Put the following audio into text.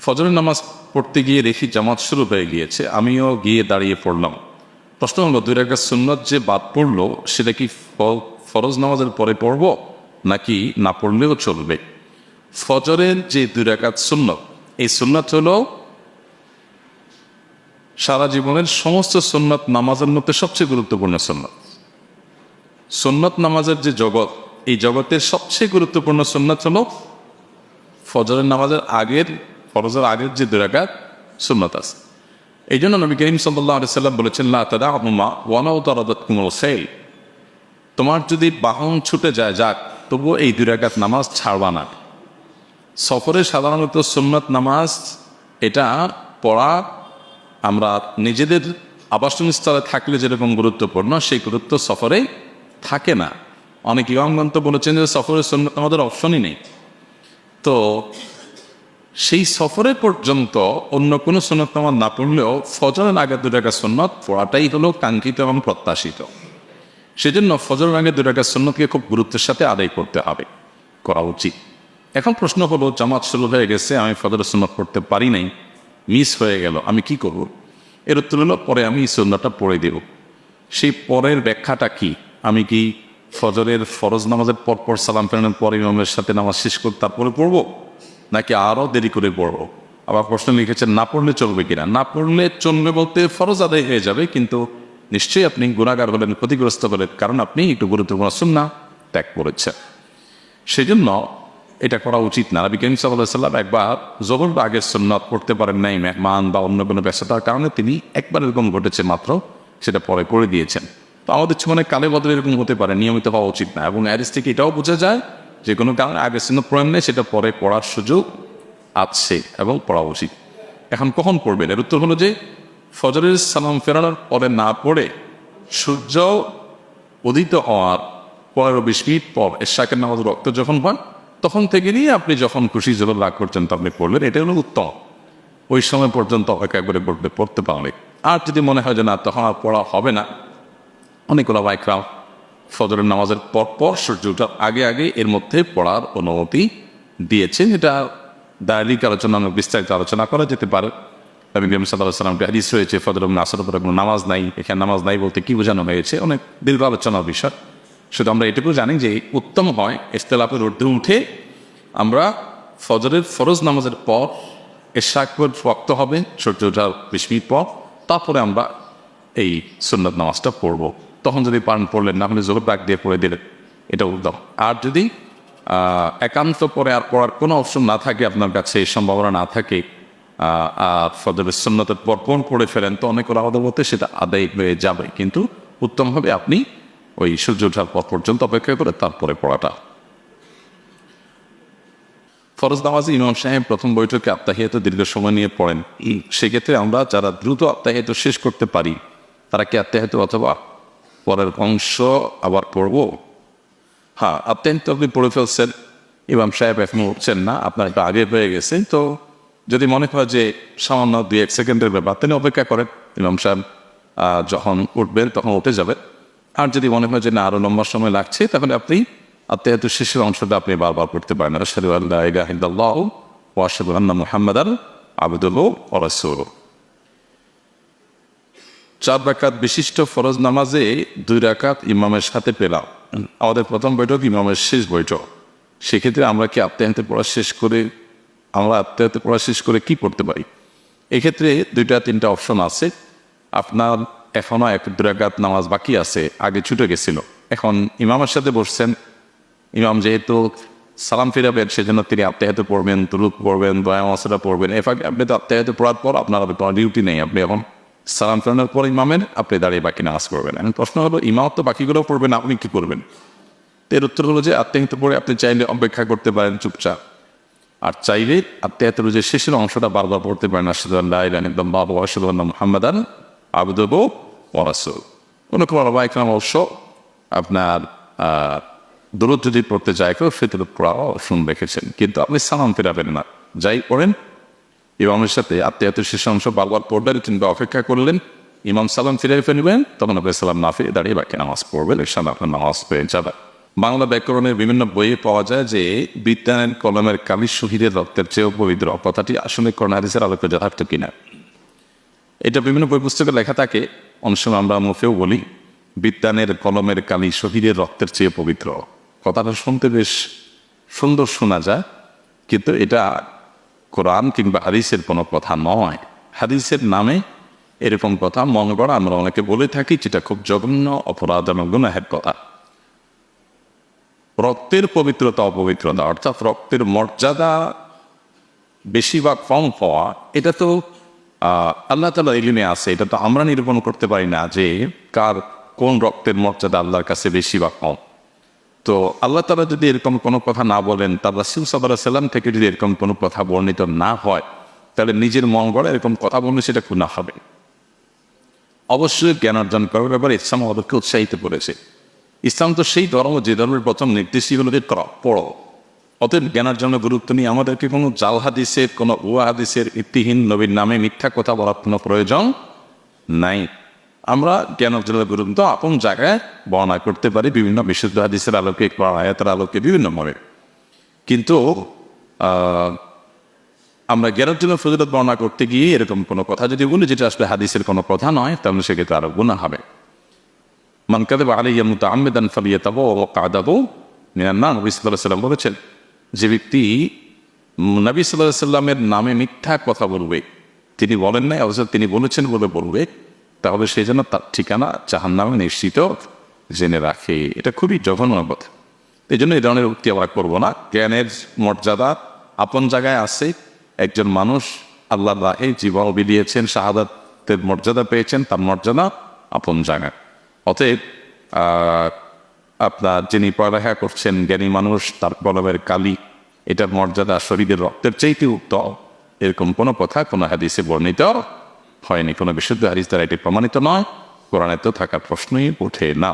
ফজরের নামাজ পড়তে গিয়ে দেখি জামাত শুরু হয়ে গিয়েছে, আমিও গিয়ে দাঁড়িয়ে পড়লাম। প্রশ্ন হলো, 2 রাকাত সুন্নত যে বাদ পড়লো সেটা কি ফরজ নামাজের পরে পড়ব নাকি না পড়লেও চলবে? ফজরের যে 2 রাকাত সুন্নত, এই সুন্নত হলো সারা জীবনের সমস্ত সুন্নত নামাজের মধ্যে সবচেয়ে গুরুত্বপূর্ণ সুন্নত। সুন্নত নামাজের যে জগৎ, এই জগতের সবচেয়ে গুরুত্বপূর্ণ সুন্নত হলো ফজরের নামাজের ফরজের আগের যে 2 রাকাত সুন্নত আছে। এই জন্য নবী করিম সাল্লাল্লাহু আলাইহি সাল্লাম বলেছেন, লা তাদআহুমা ওয়ালাউ তারাদাতকুমুল খাইল, তোমার যদি বাহন ছুটে যায় যাক, তবুও এই 2 রাকাত নামাজ ছাড়বা না। সফরে সাধারণত সুন্নত নামাজ এটা পড়া আমরা নিজেদের আবাসস্থলে থাকলে যেরকম গুরুত্বপূর্ণ, সেই গুরুত্ব সফরে থাকে না। অনেক ইমামগণ তো বলেছেন যে সফরে সুন্নত আমাদের অপশনই নেই। তো সেই সফরে পর্যন্ত অন্য কোনো সুন্নত নামাজ না পড়লেও ফজরের আগে 2 রাকাত সুন্নত পড়াটাই হলো কাঙ্ক্ষিত এবং প্রত্যাশিত। সেজন্য ফজরের আগে 2 রাকাত সুন্নতকে খুব গুরুত্বের সাথে আদায় করতে হবে, করা উচিত। এখন প্রশ্ন হলো, জামাত শুরু হয়ে গেছে, আমি ফজরের সুন্নত পড়তে পারি নাই, মিস হয়ে গেল, আমি কি করব? এর উত্তর হলো, পরে আমি এই সুন্নতটা পড়ে দেব। সেই পরের ব্যাখ্যাটা কি? আমি কি ফজরের ফরজ নামাজের পর সালাম ফেরানোর পর ইমামের সাথে নামাজ শেষ করে তারপরে পড়বো, নাকি আরও দেরি করে পড়বো? আবার প্রশ্ন লিখেছেন, না পড়লে চলবে কিনা? না পড়লে চলবে বলতে ফরজ আদায় হয়ে যাবে, কিন্তু নিশ্চয়ই আপনি গুনাহগার হলেন, ক্ষতিগ্রস্ত হলেন, কারণ আপনি একটু গুরুত্বপূর্ণ সুন্নাহ ত্যাগ করেছেন। সেজন্য এটা করা উচিত না। নবী করিম সাল্লাল্লাহু আলাইহি সাল্লাম একবার যোহর আগের সুন্নাত পড়তে পারেন নাই, মেহমান বা অন্য কোনো ব্যস্ততার কারণে, তিনি একবার এরকম ঘটেছে মাত্র, সেটা পরে করে দিয়েছেন। তো আমাদের জীবনে কালে বদলে এরকম হতে পারে, নিয়মিত হওয়া উচিত না। এবং হাদিস থেকে এটাও বোঝা যায় যে কোনো কারণে আগের সুন্নাত পড়েন নেই, সেটা পরে পড়ার সুযোগ আছে এবং পড়া উচিত। এখন কখন পড়বেন? এর উত্তর হলো যে ফজরের সালাম ফেরানোর পরে না পড়ে সূর্য উদিত হওয়ার 15-20 মিনিট পর এশাকের নামাজ রক্ত যখন হয়, তখন থেকে নিয়ে আপনি যখন খুশি জোর রাগ করছেন আপনি পড়লেন, এটা হলো উত্তম। ওই সময় পর্যন্ত অপেক্ষা করে পড়তে পারলে। আর যদি মনে হয় যে না, তখন আর পড়া হবে না, অনেক ওলামা ইকরাম ফজরের নামাজের পর সূর্য ওঠার আগে এর মধ্যে পড়ার অনুমতি দিয়েছেন। এটা দায়িক আলোচনা, বিস্তারিত আলোচনা করা যেতে পারে। নবী করিম সাল্লাল্লাহু আলাইহি ওয়াসাল্লাম হাদিস রয়েছে, ফজর এবং আসরের পরে কোনো নামাজ নাই। এখানে নামাজ নাই বলতে কি বোঝানো হয়েছে, অনেক দীর্ঘ আলোচনার বিষয়। শুধু আমরা এটুকু জানি যে উত্তম হয় ইখতিলাফের ঊর্ধ্বে উঠে আমরা ফজরের ফরজ নামাজের পর এশাকের ওয়াক্ত হবে সূর্য ওঠার 20 মিনিট পর, তারপরে আমরা এই সুন্নত নামাজটা পড়ব। তখন যদি পারেন পড়লেন, না হলে জোর ডাক দিয়ে পড়ে দিলেন, এটা উত্তম। আর যদি একান্ত পরে আর পড়ার কোনো অপশন না থাকে, আপনার কাছে এই সম্ভাবনা না থাকে, আর ফজরের সুন্নতের পর পড়ে ফেলেন, তো অনেক আমাদের মধ্যে সেটা আদায় হয়ে যাবে। কিন্তু উত্তম হবে আপনি ওই সূর্য ওঠার পর পর্যন্ত অপেক্ষা করে তারপরে পড়াটা। ফরজ নামাজে ইমাম সাহেব প্রথম বৈঠকে আত্তাহিয়াত দীর্ঘ সময় নিয়ে পড়েন। সেক্ষেত্রে আমরা যারা দ্রুত আত্তাহিয়াত শেষ করতে পারি, তারা কি আত্তাহিয়াত অথবা পরের অংশ আবার পড়ব? হ্যাঁ, আত্তাহিয়াত আপনি পড়ে ফেলছেন, ইমাম সাহেব এখনো উঠছেন না, আপনার একটু আগে হয়ে গেছে, তো যদি মনে হয় যে সামান্য 2-1 সেকেন্ডের ব্যাপার, তিনি অপেক্ষা করেন, ইমাম সাহেব যখন উঠবেন তখন উঠে যাবে। আর যদি মনে হয় যে না, আরও লম্বা সময় লাগছে, তাহলে আপনি আত্তাহিয়াতুর শেষের অংশটা আপনি বারবার পড়তে পারেন। আশহাদু আল্লা ইলাহা ইল্লাল্লাহু ওয়া আশহাদু আন্না মুহাম্মাদান আবদুহু ওয়া রাসূলুহু। 4 রাকাত বিশিষ্ট ফরজ নামাজে 2 রাকাত ইমামের সাথে পেলাম। আমাদের প্রথম বৈঠক ইমামের শেষ বৈঠক। সেক্ষেত্রে আমরা কি আত্তাহিয়াত পড়া শেষ করে কি পড়তে পারি? এক্ষেত্রে 2-3টা অপশন আছে। আপনার এখনও 1-2 রাকাত নামাজ বাকি আছে, আগে ছুটে গেছিল, এখন ইমামের সাথে বসছেন। ইমাম যেহেতু সালাম ফিরাবেন, সেজন্য তিনি আত্তাহিয়াত পড়বেন, দুরূদ পড়বেন, দোয়া মাসুরা পড়বেন। আপনি তো আত্তাহিয়াত পড়ার পর আপনার কোনো ডিউটি নেই, আপনি এখন সালাম ফেরানোর পর ইমামের আপনি দাঁড়িয়ে বাকি নামাজ পড়বেন। এখন প্রশ্ন হলো, ইমাম তো বাকিগুলো পড়বেন, আপনি কি করবেন? এর উত্তর হলো যে আত্তাহিয়াত পড়ে আপনি চাইলে অপেক্ষা করতে পারেন চুপচাপ, আর চাইলে আত্তাহিয়াতের যে শেষের অংশটা বারবার পড়তে পারেন, আশহাদু আল্লা ইলাহা ইল্লাল্লাহু ওয়া আশহাদু আন্না মুহাম্মাদান আবদুহু ওয়া রাসূলুহু। কোনো ওলামা ইকরাম অবশ্য আপনার দুরূদ যদি পড়তে যায় কেউ, ফিতর পড়াও শুন রেখেছেন, কিন্তু আপনি সালাম ফেরাবেন না, যাই পড়েন ইমামের সাথে আত্তাহিয়াতের শেষ অংশ বারবার পড়লেন কিংবা অপেক্ষা করলেন, ইমাম সালাম ফিরে ফেলবেন, তখন আপনি সালাম না ফিরে দাঁড়িয়ে বাকি নামাজ পড়বেন, ইনশাআল্লাহ আপনার নামাজ পেয়ে যাবে। বাংলা ব্যাকরণের বিভিন্ন বইয়ে পাওয়া যায় যে বিদ্যানের কলমের কালি শহীদের রক্তের চেয়েও পবিত্র। কথাটি আসলে কোরআন হাদিসের আলোকে যথার্থ কিনা, এটা বিভিন্ন বই পুস্তকে লেখা থাকে। অনেক সময় আমরা মুখেও বলি বিদ্যানের কলমের কালি শহীদের রক্তের চেয়ে পবিত্র। কথাটা শুনতে বেশ সুন্দর শোনা যায়, কিন্তু এটা কোরআন কিংবা হাদিসের কোনো কথা নয়। হাদিসের নামে এরকম কথা মনে করা আমরা অনেকে বলে থাকি, যেটা খুব জঘন্য অপরাধ এবং গুনাহের কথা। রক্তের পবিত্রতা অপবিত্রতা, অর্থাৎ রক্তের মর্যাদা বেশি বা কম হওয়া, এটা তো আল্লাহ তাআলা ইলমে আছে। এটা তো আমরা নিরূপণ করতে পারি না যে কার কোন রক্তের মর্যাদা আল্লাহর কাছে বেশি বা কম। তো আল্লাহ তাআলা যদি এরকম কোনো কথা না বলেন, তার রাসূল সাল্লাল্লাহু আলাইহি ওয়াসাল্লাম থেকে যদি এরকম কোনো কথা বর্ণিত না হয়, তাহলে নিজের মন গড়া এরকম কথা বললে সেটা গুনাহ হবে। অবশ্যই জ্ঞান অর্জন করার ব্যাপারে ইসলাম আমাদেরকে উৎসাহিত করেছে। ইসলাম তো সেই ধর্ম যে ধর্মের প্রথম নির্দেশই হলো যে পড়ো। অতএব জ্ঞান অর্জনের গুরুত্ব নিয়ে আমাদেরকে কোনো জাল হাদিসের, কোনো উয়া হাদিসের, ভিত্তিহীন নবীর নামে মিথ্যা কথা বলার কোনো প্রয়োজন নাই। আমরা জ্ঞান অর্জনের গুরুত্ব আপন জায়গায় বর্ণনা করতে পারি বিভিন্ন বিশুদ্ধ হাদিসের আলোকে, আয়াতের আলোকে, বিভিন্নভাবে। কিন্তু আমরা জ্ঞান অর্জনের ফজিলত বর্ণনা করতে গিয়ে এরকম কোনো কথা যদি বলি যেটা আসলে হাদিসের কোনো কথা নয়, তাহলে সেক্ষেত্রে আরো গুনাহ হবে। মান কাযাবা আলাইয়া মুতাআম্মিদান ফালিয়াতাবাওয়া মাকআদাহু মিনান নার। নবী সাল্লাল্লাহু আলাইহি ওয়াসাল্লাম বলেছেন, যে ব্যক্তি নবী সাল্লাল্লাহু আলাইহি ওয়াসাল্লামের নামে মিথ্যা কথা বলবে, তিনি বলেন নাই অবশ্য তিনি বলেছেন বলে বলবে, তাহলে সেই জন্য তার ঠিকানা জাহান্নামে নিশ্চিত জেনে রাখে। এটা খুবই জঘন্য কথা। এই জন্য এই ধরনের উক্তি আমরা করবো না। জ্ঞানের মর্যাদা আপন জায়গায় আছে। একজন মানুষ আল্লাহর রাহে জীবন বিলিয়েছেন, শাহাদাতের মর্যাদা পেয়েছেন, তার মর্যাদা আপন জায়গায়। অতএব আপনার যিনি পড়ালেখা করছেন, জ্ঞানী মানুষ, তার কলমের কালি, এটার মর্যাদা শরীরের রক্তের চাইতে উত্তম, এরকম কোনো কথা কোনো হাদিসে বর্ণিত হয়নি। কোনো বিশুদ্ধ হাদিস দ্বারা এটি প্রমাণিত নয়, কোরআনে তো থাকার প্রশ্নই ওঠে না।